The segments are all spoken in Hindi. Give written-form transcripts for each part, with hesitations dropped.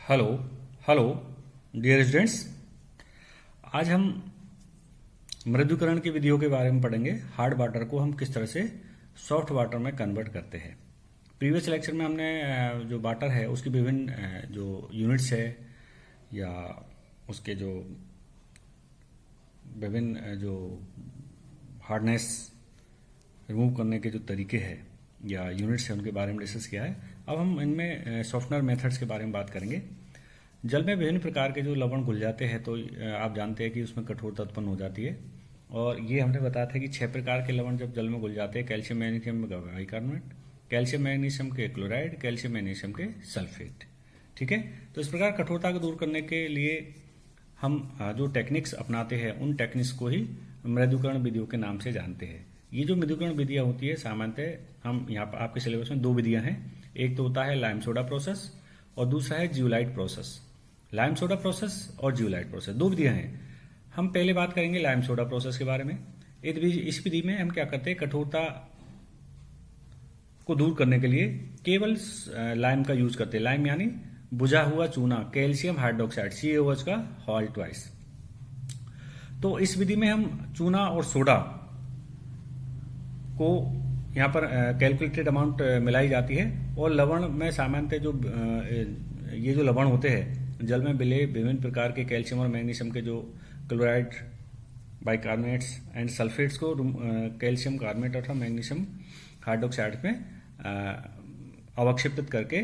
Hello hello dear students. आज हम मृदुकरण की विधियों के बारे में पढ़ेंगे। हार्ड वाटर को हम किस तरह से सॉफ्ट वाटर में कन्वर्ट करते हैं। प्रीवियस लेक्चर में हमने जो वाटर है उसकी विभिन्न जो यूनिट्स है या उसके जो विभिन्न जो हार्डनेस रिमूव करने के जो तरीके हैं या यूनिट्स हैं उनके बारे में डिस्कस किया है। अब हम इनमें सॉफ्टनर मेथड्स के बारे में बात करेंगे। जल में विभिन्न प्रकार के जो लवण घुल जाते हैं तो आप जानते हैं कि उसमें कठोरता उत्पन्न हो जाती है, और ये हमने बताया था कि 6 प्रकार के लवण जब जल में घुल जाते हैं, calcium magnesium bicarbonate, calcium magnesium के क्लोराइड, कैल्शियम मैग्नीशियम के सल्फेट। ठीक है, तो इस प्रकार कठोरता को दूर करने के लिए हम जो टेक्निक्स अपनाते हैं उन टेक्निक्स को ही मृदुकरण विधियों के नाम से जानते हैं। ये जो मृदुकरण विधियां होती है सामान्यतः हम यहाँ पर आपके सिलेबस में 2 विधियां हैं। एक तो होता है लाइम सोडा प्रोसेस और दूसरा है zeolite process. Lime soda process और जियोलाइट प्रोसेस 2 विधियां हैं। हम पहले बात करेंगे लाइम सोडा प्रोसेस के बारे में। इस विधि में हम क्या करते हैं, कठोरता को दूर करने के लिए केवल लाइम का यूज करते हैं। लाइम यानी बुझा हुआ चूना, कैल्शियम हाइड्रोक्साइड CaOH का होल ट्वाइस। तो इस विधि में हम चूना और सोडा को यहाँ पर कैलकुलेटेड अमाउंट मिलाई जाती है, और लवण में सामान्यतः जो ये जो लवण होते हैं जल में मिले विभिन्न प्रकार के कैल्शियम और मैग्नीशियम के जो क्लोराइड, बाइकार्बोनेट्स एंड सल्फेट्स को कैल्शियम कार्बोनेट अथवा मैग्नीशियम हाइड्रोक्साइड में अवक्षेपित करके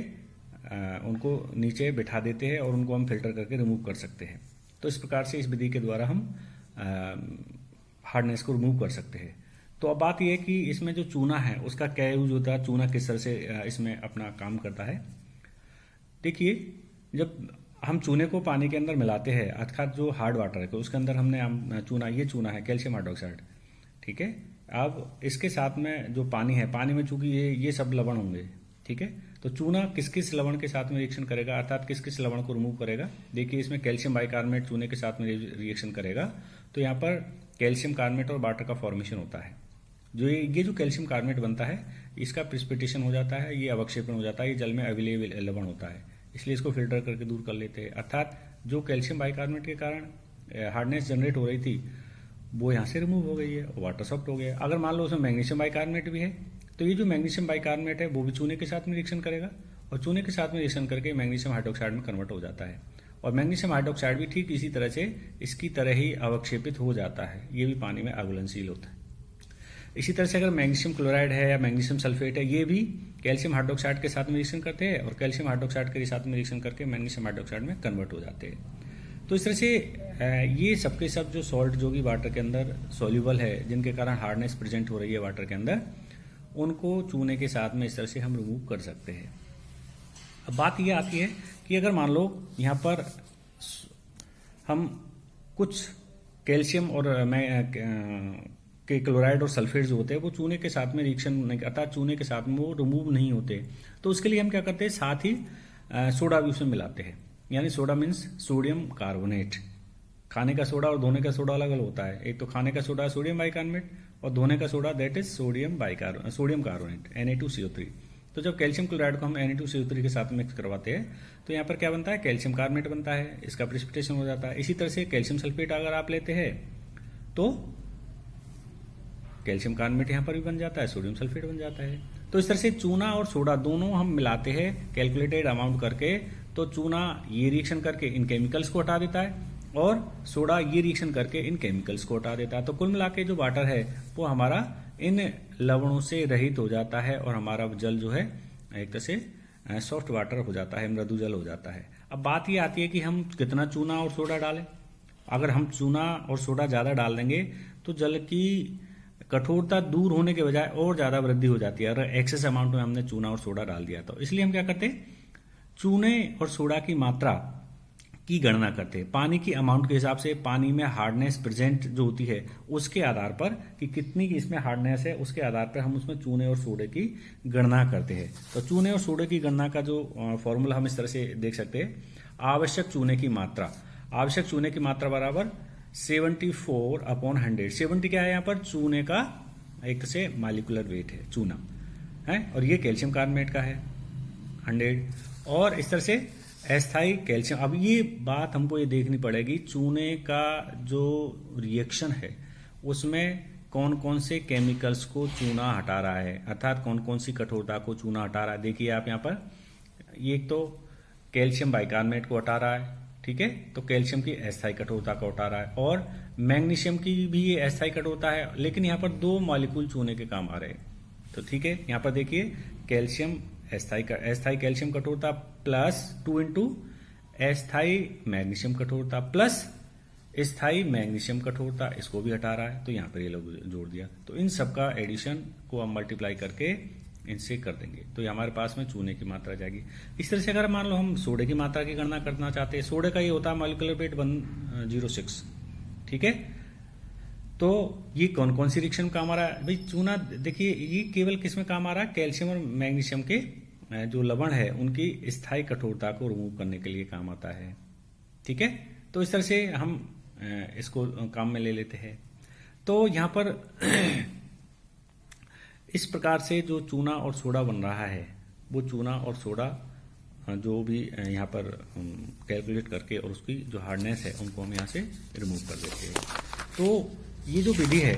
उनको नीचे बिठा देते हैं और उनको हम फिल्टर करके रिमूव कर सकते हैं। तो इस प्रकार से इस विधि के द्वारा हम हार्डनेस को रिमूव कर सकते हैं। तो अब बात यह है कि इसमें जो चूना है उसका क्या यूज होता है, चूना किस तरह से इसमें अपना काम करता है। देखिए, जब हम चूने को पानी के अंदर मिलाते हैं, अर्थात जो हार्ड वाटर है उसके अंदर हमने चूना, ये चूना है कैल्शियम हाइड्रोक्साइड, ठीक है। अब इसके साथ में जो पानी है, पानी में चूंकि ये सब लवण होंगे, ठीक है। तो चूना किस किस लवण के साथ में रिएक्शन करेगा, अर्थात किस किस लवण को रिमूव करेगा। देखिए, इसमें कैल्शियम बाइकार्बोनेट चूने के साथ में रिएक्शन करेगा, तो यहाँ पर कैल्शियम कार्बोनेट और वाटर का फॉर्मेशन होता है। जो ये जो कैल्शियम कार्बोनेट बनता है इसका प्रिसिपिटेशन हो जाता है, ये अवक्षेपण हो जाता है, ये जल में अवेलेबल लवण होता है, इसलिए इसको फिल्टर करके दूर कर लेते हैं। अर्थात जो कैल्शियम बाइकार्बोनेट के कारण हार्डनेस जनरेट हो रही थी वो यहाँ से रिमूव हो गई है, वाटर सॉफ्ट हो गया। अगर मान लो उसमें मैग्नीशियम बाइकार्बोनेट भी है तो ये जो मैग्नीशियम बाइकार्बोनेट है वो भी चूने के साथ में रिएक्शन करेगा, और चूने के साथ में रिएक्शन करके मैग्नीशियम हाइड्रोक्साइड में कन्वर्ट हो जाता है, और मैग्नीशियम हाइड्रोक्साइड भी ठीक इसी तरह से इसकी तरह ही अवक्षेपित हो जाता है, ये भी पानी में अघुलनशील होता है। इसी तरह से अगर मैग्नीशियम क्लोराइड है या मैग्नीशियम सल्फेट है, ये भी कैल्शियम हाइड्रोक्साइड के साथ में रिएक्शन करते हैं, और कैल्शियम हाइड्रोक्साइड के साथ में रिएक्शन करके मैग्नीशियम हाइड्रोक्साइड में कन्वर्ट हो जाते हैं। तो इस तरह से ये सबके सब जो सॉल्ट जो कि वाटर के अंदर सॉल्यूबल है, जिनके कारण हार्डनेस प्रेजेंट हो रही है वाटर के अंदर, उनको चूने के साथ में इस तरह से हम रिमूव कर सकते हैं। अब बात यह आती है कि अगर मान लो यहाँ पर हम कुछ कैल्शियम और के क्लोराइड और सल्फेट जो होते हैं वो चूने के साथ में रिएक्शन नहीं, अर्थात चूने के साथ में वो रिमूव नहीं होते, तो उसके लिए हम क्या करते हैं, साथ ही सोडा भी उसमें मिलाते हैं। यानी सोडा मीन्स सोडियम कार्बोनेट। खाने का सोडा और धोने का सोडा अलग अलग होता है। एक तो खाने का सोडा सोडियम बाइकार्बोनेट और धोने का soda that is sodium carbonate Na2CO3। तो जब कैल्शियम क्लोराइड को हम Na2CO3 के साथ मिक्स करवाते हैं तो यहाँ पर क्या बनता है, कैल्शियम कार्बोनेट बनता है, इसका प्रिसिपिटेशन हो जाता है। इसी तरह से कैल्शियम सल्फेट अगर आप लेते हैं तो कैल्शियम कार्बोनेट यहाँ पर भी बन जाता है, सोडियम सल्फेट बन जाता है। तो इस तरह से चूना और सोडा दोनों हम मिलाते हैं कैलकुलेटेड अमाउंट करके। तो चूना ये रिएक्शन करके इन केमिकल्स को हटा देता है, और सोडा ये रिएक्शन करके इन केमिकल्स को हटा देता है। तो कुल मिला के जो वाटर है वो हमारा इन लवणों से रहित हो जाता है, और हमारा जल जो है एक तरह से सॉफ्ट वाटर हो जाता है, मृदु जल हो जाता है। अब बात ये आती है कि हम कितना चूना और सोडा डालें। अगर हम चूना और सोडा ज़्यादा डाल देंगे तो जल की कठोरता दूर होने के बजाय और ज़्यादा वृद्धि हो जाती है, अगर एक्सेस अमाउंट में हमने चूना और सोडा डाल दिया तो। इसलिए हम क्या करते हैं, चूने और सोडा की मात्रा की गणना करते हैं पानी की अमाउंट के हिसाब से। पानी में हार्डनेस प्रेजेंट जो होती है उसके आधार पर कि कितनी इसमें हार्डनेस है, उसके आधार पर हम उसमें चूने और सोडे की गणना करते हैं। तो चूने और सोडे की गणना का जो फॉर्मूला हम इस तरह से देख सकते हैं, आवश्यक चूने की मात्रा, आवश्यक चूने की मात्रा बराबर 74/100। 70 क्या है यहाँ पर, चूने का एक से मालिकुलर वेट है चूना है, और ये कैल्शियम कार्बोनेट का है 100। और इस तरह से अस्थाई कैल्शियम, अब ये बात हमको ये देखनी पड़ेगी, चूने का जो रिएक्शन है उसमें कौन कौन से केमिकल्स को चूना हटा रहा है, अर्थात कौन कौन सी कठोरता को चूना हटा रहा है। देखिए आप यहाँ पर, ये एक तो कैल्शियम बाइकार्बोनेट को हटा रहा है, ठीक है, तो कैल्शियम की अस्थाई कठोरता को हटा रहा है, और मैग्नीशियम की भी ये अस्थाई कठोरता है, लेकिन यहाँ पर 2 मॉलिक्यूल चूने के काम आ रहे हैं। तो ठीक है, यहाँ पर देखिए कैल्शियम अस्थाई कैल्शियम कठोरता प्लस 2 इंटू अस्थाई मैग्नीशियम कठोरता प्लस स्थाई मैग्नीशियम कठोरता, इसको भी हटा रहा है, तो यहाँ पर ये लोग जोड़ दिया। तो इन सब का एडिशन को हम मल्टीप्लाई करके इनसे कर देंगे, तो ये हमारे पास में चूने की मात्रा जाएगी। इस तरह से अगर मान लो हम सोडे की मात्रा की गणना करना चाहते हैं, सोडे का ये होता है मॉलिक्यूलर वेट 106, ठीक है। तो ये कौन कौन सी रिएक्शन काम आ रहा है भाई, चूना देखिए ये केवल किस में काम आ रहा है, कैल्शियम और मैग्नीशियम के जो लवण है उनकी स्थायी कठोरता को रिमूव करने के लिए काम आता है, ठीक है। तो इस तरह से हम इसको काम में ले लेते हैं। तो यहाँ पर इस प्रकार से जो चूना और सोडा बन रहा है, वो चूना और सोडा जो भी यहाँ पर कैलकुलेट करके और उसकी जो हार्डनेस है उनको हम यहाँ से रिमूव कर देते हैं। तो ये जो विधि है,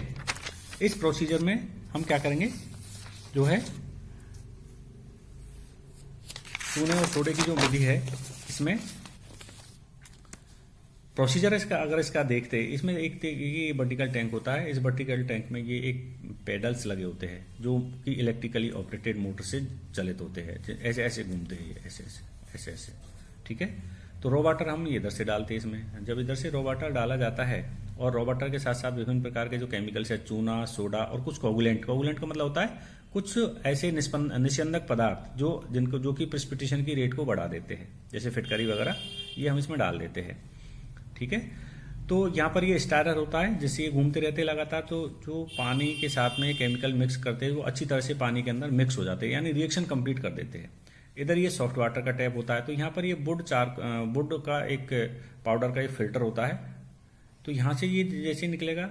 इस प्रोसीजर में हम क्या करेंगे, जो है चूने और सोडे की जो विधि है, इसमें प्रोसीजर इसका अगर इसका देखते हैं, इसमें एक ये वर्टिकल टैंक होता है, इस वर्टिकल टैंक में ये एक पेडल्स लगे होते हैं जो कि इलेक्ट्रिकली ऑपरेटेड मोटर से चलित होते हैं, ऐसे ऐसे घूमते हैं, ऐसे ऐसे ऐसे ऐसे, ठीक है। तो रॉ वाटर हम इधर से डालते हैं इसमें, जब इधर से रॉ वाटर डाला जाता है और रॉ वाटर के साथ साथ विभिन्न प्रकार के जो केमिकल्स है, चूना, सोडा और कुछ कोगुलेंट का मतलब होता है कुछ ऐसे निस्यंदक पदार्थ जो कि प्रेसिपिटेशन की रेट को बढ़ा देते हैं, जैसे फिटकरी वगैरह, ये हम इसमें डाल देते हैं, ठीक है। तो यहाँ पर ये स्टारर होता है, जिससे ये घूमते रहते हैं लगातार, तो जो पानी के साथ में केमिकल मिक्स करते हैं वो अच्छी तरह से पानी के अंदर मिक्स हो जाते हैं, यानी रिएक्शन कंप्लीट कर देते हैं। इधर ये सॉफ्ट वाटर का टैप होता है, तो यहाँ पर ये वुड का एक पाउडर का एक फिल्टर होता है, तो यहाँ से ये जैसे निकलेगा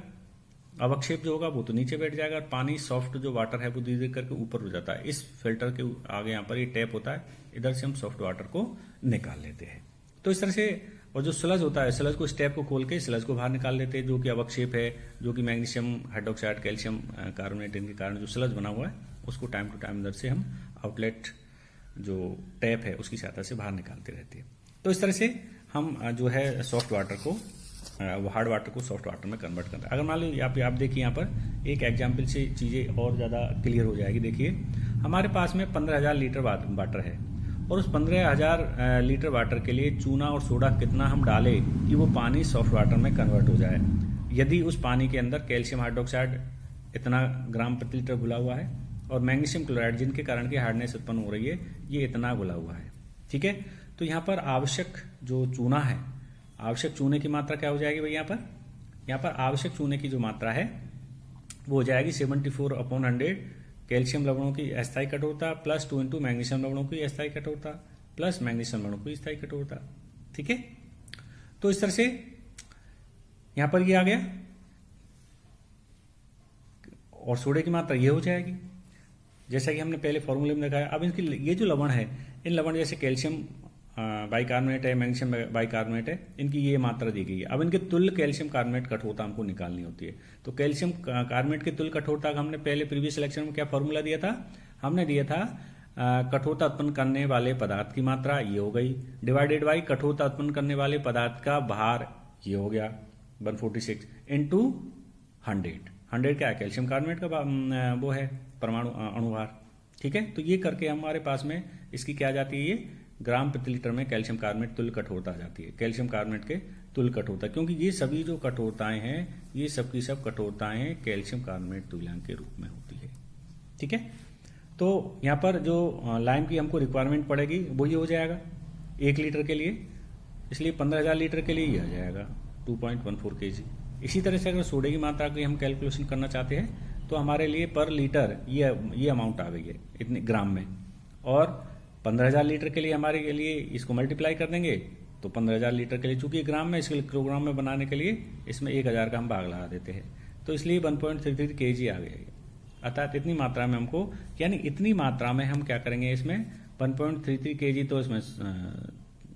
अवक्षेप जो होगा वो तो नीचे बैठ जाएगा, और पानी सॉफ्ट जो वाटर है वो धीरे धीरे करके ऊपर हो जाता है। इस फिल्टर के आगे यहाँ पर ये टैप होता है, इधर से हम सॉफ्ट वाटर को निकाल लेते हैं। तो इस तरह से, और जो स्लज होता है, स्लज को स्टेप को खोल के स्लज को बाहर निकाल लेते हैं, जो कि अवक्षेप है, जो कि मैग्नीशियम हाइड्रोक्साइड, कैल्शियम कार्बोनेट, इनके कारण जो स्लज बना हुआ है उसको टाइम टू टाइम इधर से हम आउटलेट जो टैप है उसकी सहायता से बाहर निकालते रहते हैं। तो इस तरह से हम जो है सॉफ्ट वाटर को, हार्ड वाटर को सॉफ्ट वाटर में कन्वर्ट करते हैं। अगर मान लो आप देखिए यहाँ पर एक एग्जाम्पल से चीज़ें और ज़्यादा क्लियर हो जाएगी। देखिए हमारे पास में 15,000 लीटर वाटर है, और उस 15,000 लीटर वाटर के लिए चूना और सोडा कितना हम डालें कि वो पानी सॉफ्ट वाटर में कन्वर्ट हो जाए। यदि उस पानी के अंदर कैल्शियम हाइड्रोक्साइड इतना ग्राम प्रति लीटर घुला हुआ है और मैग्नीशियम क्लोराइड जिनके कारण की हार्डनेस उत्पन्न हो रही है ये इतना घुला हुआ है, ठीक है। तो यहाँ पर आवश्यक जो चूना है, आवश्यक चूने की मात्रा क्या हो जाएगी भाई, यहाँ पर आवश्यक चूने की जो मात्रा है वो हो जाएगी 74/100 कैल्शियम लवणों की अस्थायी कठोरता प्लस 2 इंटू मैग्नीशियम लवणों की अस्थायी कठोरता प्लस मैग्नीशियम लवणों की अस्थायी कठोरता, ठीक है। तो इस तरह से यहां पर ये आ गया, और सोडे की मात्रा ये हो जाएगी जैसा कि हमने पहले फॉर्मूले में दिखाया। अब इनकी ये जो लवण है, इन लवण जैसे कैल्शियम बाइकार्बोनेट है, मैग्नीशियम बाइकार्बोनेट है, इनकी ये मात्रा दी गई है। अब इनके तुल्य कैल्शियम कार्बोनेट कठोरता हमको निकालनी होती है। तो कैल्शियम कार्बोनेट के तुल्य कठोरता का हमने पहले प्रीवियस लेक्चर में क्या फॉर्मूला दिया था, हमने दिया था कठोरता उत्पन्न करने वाले पदार्थ की मात्रा ये हो गई डिवाइडेड बाई कठोरता उत्पन्न करने वाले पदार्थ का भार ये हो गया 146 इंटू 100 क्या है, कैल्शियम कार्बोनेट का वो है परमाणु अणुभार, ठीक है। तो ये करके हमारे पास में इसकी क्या आ जाती है, ये ग्राम प्रति लीटर में कैल्शियम कार्बोनेट तुल्य कठोरता आ जाती है, कैल्शियम कार्बोनेट के तुल्य कठोरता, क्योंकि ये सभी जो कठोरताएं हैं ये सब की सब कठोरताएं कैल्शियम कार्बोनेट तुल्यांक के रूप में होती है, ठीक है। तो यहाँ पर जो लाइम की हमको रिक्वायरमेंट पड़ेगी वो ये हो जाएगा 1 लीटर के लिए, इसलिए 15,000 लीटर के लिए ये आ जाएगा 2.14 kg। इसी तरह से अगर सोडे की मात्रा की हम कैलकुलेशन करना चाहते हैं तो हमारे लिए पर लीटर ये अमाउंट आ गई है इतने ग्राम में, और 15,000 लीटर के लिए हमारे के लिए इसको मल्टीप्लाई कर देंगे तो 15,000 लीटर के लिए, चूंकि ग्राम में, इसके किलोग्राम में बनाने के लिए इसमें 1,000 का हम भाग लगा देते हैं, तो इसलिए 1.33 kg आ गया। अर्थात इतनी मात्रा में हमको, यानी इतनी मात्रा में हम क्या करेंगे, इसमें 1.33 kg तो इसमें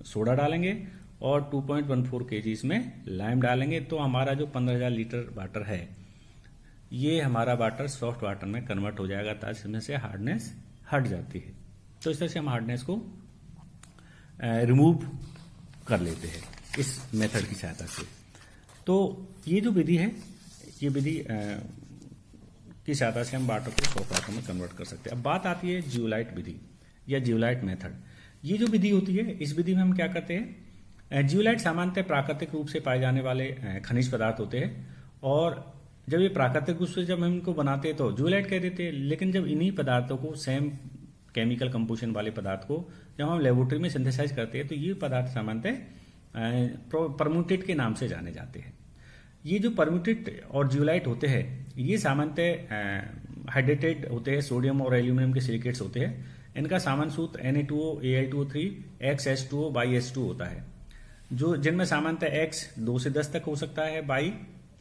सोडा डालेंगे और 2.14 kg इसमें लाइम डालेंगे, तो हमारा जो 15,000 लीटर वाटर है ये हमारा वाटर सॉफ्ट वाटर में कन्वर्ट हो जाएगा, ताकि इसमें से हार्डनेस हट जाती है। तो इस तरह से हम हार्डनेस को रिमूव कर लेते हैं इस मेथड की सहायता से। तो ये जो विधि है, ये विधि की सहायता से हम वाटर को सॉफ्ट वाटर में कन्वर्ट कर सकते हैं। अब बात आती है जियोलाइट विधि या जियोलाइट मेथड। ये जो विधि होती है, इस विधि में हम क्या करते हैं, जियोलाइट सामान्यतः प्राकृतिक रूप से पाए जाने वाले खनिज पदार्थ होते हैं, और जब ये प्राकृतिक रूप से जब हम इनको बनाते हैं तो जियोलाइट कह देते हैं। लेकिन जब इन्हीं पदार्थों को, सेम केमिकल कंपोजिशन वाले पदार्थ को जब हम लेबोरेटरी में सिंथेसाइज करते हैं, तो ये पदार्थ सामान्यतः परम्यूटेट के नाम से जाने जाते हैं। ये जो परम्यूटेट और जियोलाइट होते हैं, ये सामान्यतः हाइड्रेटेड होते हैं, सोडियम और एल्यूमिनियम के सिलिकेट्स होते हैं। इनका सामान्य सूत्र Na2O Al2O3 XH2O H2 होता है, जो जिनमें सामान्यतः X 2 से 10 तक हो सकता है, Y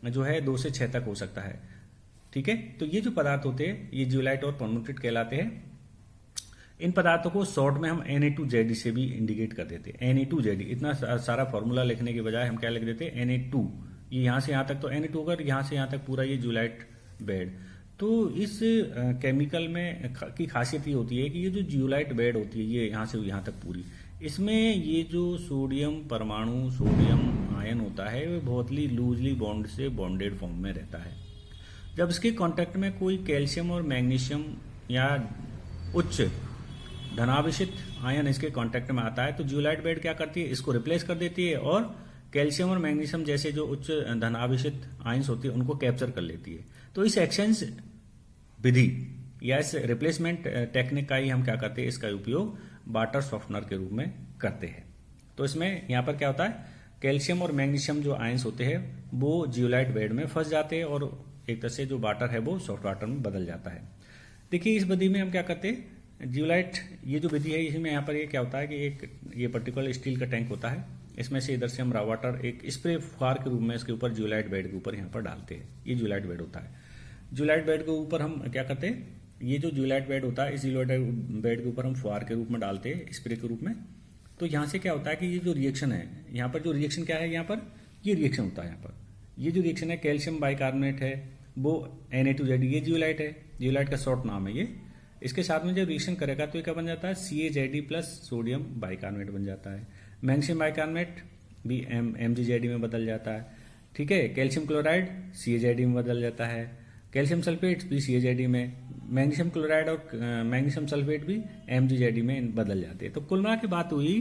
जो है 2 से 6 तक हो सकता है। ठीक है, तो ये जो पदार्थ होते हैं ये जियोलाइट और परम्यूटेट कहलाते हैं। इन पदार्थों को शॉर्ट में हम Na2ZE से भी इंडिकेट कर देते हैं। Na2ZE, इतना सारा फॉर्मूला लिखने के बजाय हम क्या लिख देते हैं, Na2। ये यहाँ से यहाँ तक, तो Na2 अगर यहाँ से यहाँ तक पूरा ये जियोलाइट बेड। तो इस केमिकल में की खासियत ये होती है कि ये जो जियोलाइट बेड होती है, ये यहाँ से यहाँ तक पूरी, इसमें ये जो सोडियम परमाणु, सोडियम आयन होता है, वो बहुत ही लूजली बॉन्ड से बॉन्डेड फॉर्म में रहता है। जब इसके कांटेक्ट में कोई कैल्शियम और मैग्नीशियम या उच्च धनावेशित आयन इसके कांटेक्ट में आता है, तो जियोलाइट बेड क्या करती है, इसको रिप्लेस कर देती है और कैल्शियम और मैग्नीशियम जैसे जो उच्च धनावेशित आयन्स होती है उनको कैप्चर कर लेती है। तो इस एक्सचेंज विधि या इस रिप्लेसमेंट टेक्निक का ही हम क्या करते हैं, इसका उपयोग वाटर सॉफ्टनर के रूप में करते हैं। तो इसमें यहाँ पर क्या होता है, कैल्शियम और मैग्नीशियम जो आयन्स होते हैं वो जियोलाइट बेड में फंस जाते हैं और एक तरह से जो वाटर है वो सॉफ्ट वाटर में बदल जाता है। देखिए इस विधि में हम क्या करते हैं, जियोलाइट ये जो विधि है, इसमें यहाँ पर ये क्या होता है कि एक ये पर्टिकुलर स्टील का टैंक होता है, इसमें से इधर से हम रॉ वाटर एक स्प्रे फुहार के रूप में इसके ऊपर जियोलाइट बेड के ऊपर यहाँ पर डालते हैं। ये जियोलाइट बेड होता है। जियोलाइट बेड के ऊपर हम क्या करते हैं, ये जो जियोलाइट बेड होता है, इस जियोलाइट बेड के ऊपर हम फुहार के रूप में डालते हैं, स्प्रे के रूप में। तो यहाँ से क्या होता है कि ये जो रिएक्शन है, यहाँ पर जो रिएक्शन क्या है, यहाँ पर ये रिएक्शन होता है। यहाँ पर ये जो रिएक्शन है, कैल्शियम बाइकार्बोनेट है, वो Na2ZE, ये जियोलाइट है, जियोलाइट का शॉर्ट नाम है ये। इसके साथ में जब रिएक्शन करेगा तो ये क्या बन जाता है, CaZe प्लस सोडियम बाइकार्बोनेट बन जाता है। मैग्नीशियम बाइकार्बोनेट भी MgZe में बदल जाता है। ठीक है, कैल्शियम क्लोराइड CaZe में बदल जाता है, कैल्शियम सल्फेट भी CaZe में, मैग्नीशियम क्लोराइड और मैग्नीशियम सल्फेट भी MgZe में बदल जाते हैं। तो कुल मिला के बात हुई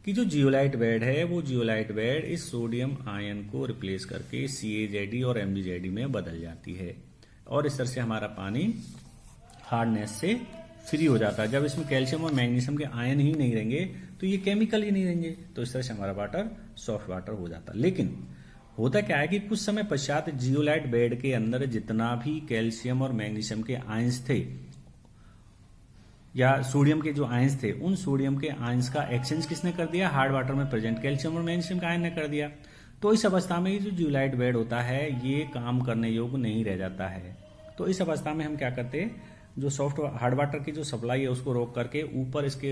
कि जो जियोलाइट बेड है, वो जियोलाइट बेड इस सोडियम आयन को रिप्लेस करके CaZe और MgZe में बदल जाती है, और इस तरह से हमारा पानी हार्डनेस से फ्री हो जाता है। जब इसमें कैल्शियम और मैग्नीशियम के आयन ही नहीं रहेंगे तो ये केमिकल ही नहीं रहेंगे, तो इस तरह से हमारा वाटर सॉफ्ट वाटर हो जाता है। लेकिन होता क्या है कि कुछ समय पश्चात जियोलाइट बेड के अंदर जितना भी कैल्शियम और मैग्नीशियम के आयंस थे या सोडियम के जो आयंस थे, उन सोडियम के आयंस का एक्सचेंज किसने कर दिया, हार्ड वाटर में प्रेजेंट कैल्शियम और मैग्नीशियम का आयन ने कर दिया। तो इस अवस्था में ये जो जियोलाइट बेड होता है ये काम करने योग्य नहीं रह जाता है। तो इस अवस्था में हम क्या करते हैं, जो सॉफ्ट हार्ड वाटर की जो सप्लाई है उसको रोक करके ऊपर इसके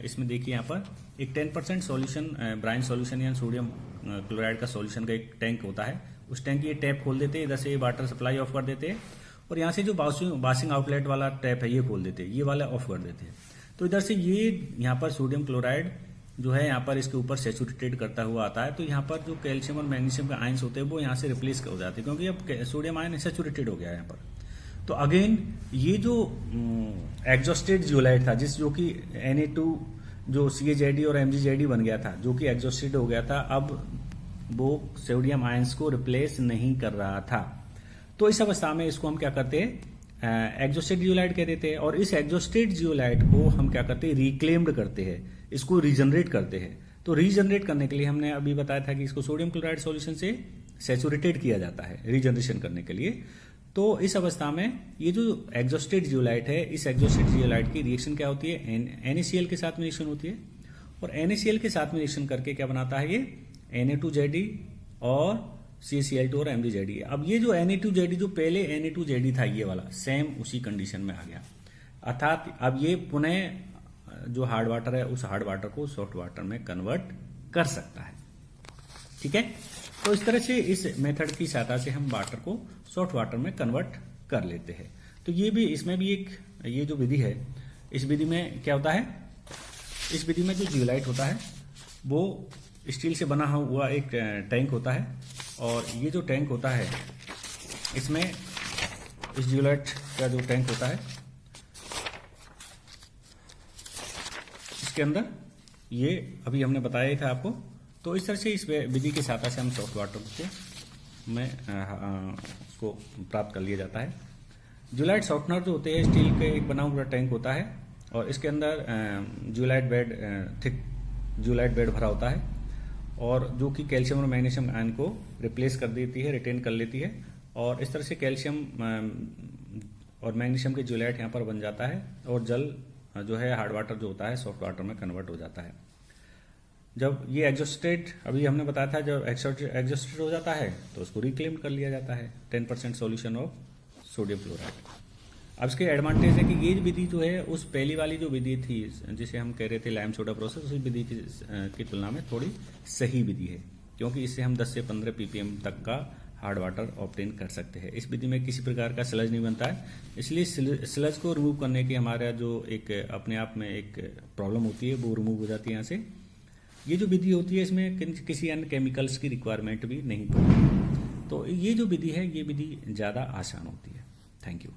इसमें देखिए यहाँ पर एक 10% सॉल्यूशन, ब्राइन सॉल्यूशन या सोडियम क्लोराइड का सॉल्यूशन का एक टैंक होता है, उस टैंक की ये टैप खोल देते हैं, इधर से ये वाटर सप्लाई ऑफ कर देते हैं, और यहाँ से जो वाशिंग आउटलेट वाला टैप है ये खोल देते हैं, ये वाला ऑफ कर देते हैं। तो इधर से ये यहाँ पर सोडियम क्लोराइड जो है यहाँ पर इसके ऊपर सैचुरेटेड करता हुआ आता है। तो यहाँ पर जो कैल्शियम और मैग्नीशियम के आयंस होते हैं वो यहाँ से रिप्लेस हो जाते हैं, क्योंकि अब सोडियम आयन सैचुरेटेड हो गया है यहाँ पर। तो अगेन ये जो एग्जॉस्टेड जियोलाइट था, जो कि Na2 जो CaZe और MgZe बन गया था, जो कि एग्जॉस्टेड हो गया था, अब वो सोडियम आयंस को रिप्लेस नहीं कर रहा था। तो इस अवस्था में इसको हम क्या करते हैं, एग्जॉस्टेड जियोलाइट कह देते हैं, और इस एग्जॉस्टेड जियोलाइट को हम क्या करते हैं, रिक्लेम्ड करते हैं, इसको रीजनरेट करते हैं। तो रीजनरेट करने के लिए हमने अभी बताया था कि इसको सोडियम क्लोराइड सॉल्यूशन से सैचुरेटेड किया जाता है रीजनरेशन करने के लिए। तो इस अवस्था में ये जो एग्जॉस्टेड जियोलाइट है, इस एग्जॉस्टेड जियोलाइट की रिएक्शन क्या होती है, NaCl के साथ में रिएक्शन होती है, और NaCl के साथ में रिएक्शन करके क्या बनाता है, ये Na2ZE और CaCl2 और MgZe। अब ये जो Na2ZE जो पहले Na2ZE था ये वाला, सेम उसी कंडीशन में आ गया, अर्थात अब ये पुनः जो हार्ड वाटर है उस हार्ड वाटर को सॉफ्ट वाटर में कन्वर्ट कर सकता है। ठीक है, तो इस तरह से इस मेथड की सहायता से हम वाटर को सॉफ्ट वाटर में कन्वर्ट कर लेते हैं। तो ये भी, इसमें भी एक ये जो विधि है, इस विधि में क्या होता है, इस विधि में जो जियोलाइट होता है वो स्टील से बना हुआ एक टैंक होता है, और ये जो टैंक होता है इसमें इस जियोलाइट का जो टैंक होता है इसके अंदर ये अभी हमने बताया ही था आपको। तो इस तरह से इस विधि की सहायता से हम सॉफ्ट वाटर को में उसको प्राप्त कर लिया जाता है। जियोलाइट सॉफ्टनर जो होते हैं स्टील के एक बना हुआ टैंक होता है, और इसके अंदर zeolite bed, thick zeolite bed भरा होता है, और जो कि कैल्शियम और मैग्नीशियम आयन को रिप्लेस कर देती है, रिटेन कर लेती है, और इस तरह से कैल्शियम और मैग्नीशियम के जियोलाइट यहाँ पर बन जाता है, और जल जो है हार्ड वाटर जो होता है सॉफ्ट वाटर में कन्वर्ट हो जाता है। जब ये एग्जॉस्टेड, अभी हमने बताया था, जब एग्जॉस्टेड हो जाता है तो उसको रिक्लेम कर लिया जाता है 10% सॉल्यूशन ऑफ सोडियम क्लोराइड। अब इसके एडवांटेज है कि ये विधि जो है उस पहली वाली जो विधि थी जिसे हम कह रहे थे लाइम सोडा प्रोसेस, उसी विधि की तुलना में थोड़ी सही विधि है, क्योंकि इससे हम 10 से 15 ppm तक का हार्ड वाटर ऑब्टेन कर सकते हैं। इस विधि में किसी प्रकार का स्लज नहीं बनता है, इसलिए स्लज को रिमूव करने की हमारा जो एक अपने आप में एक प्रॉब्लम होती है वो रिमूव हो जाती है यहाँ से। ये जो विधि होती है इसमें किसी अन्य केमिकल्स की रिक्वायरमेंट भी नहीं पड़ती, तो ये जो विधि है ये विधि ज़्यादा आसान होती है। Thank you.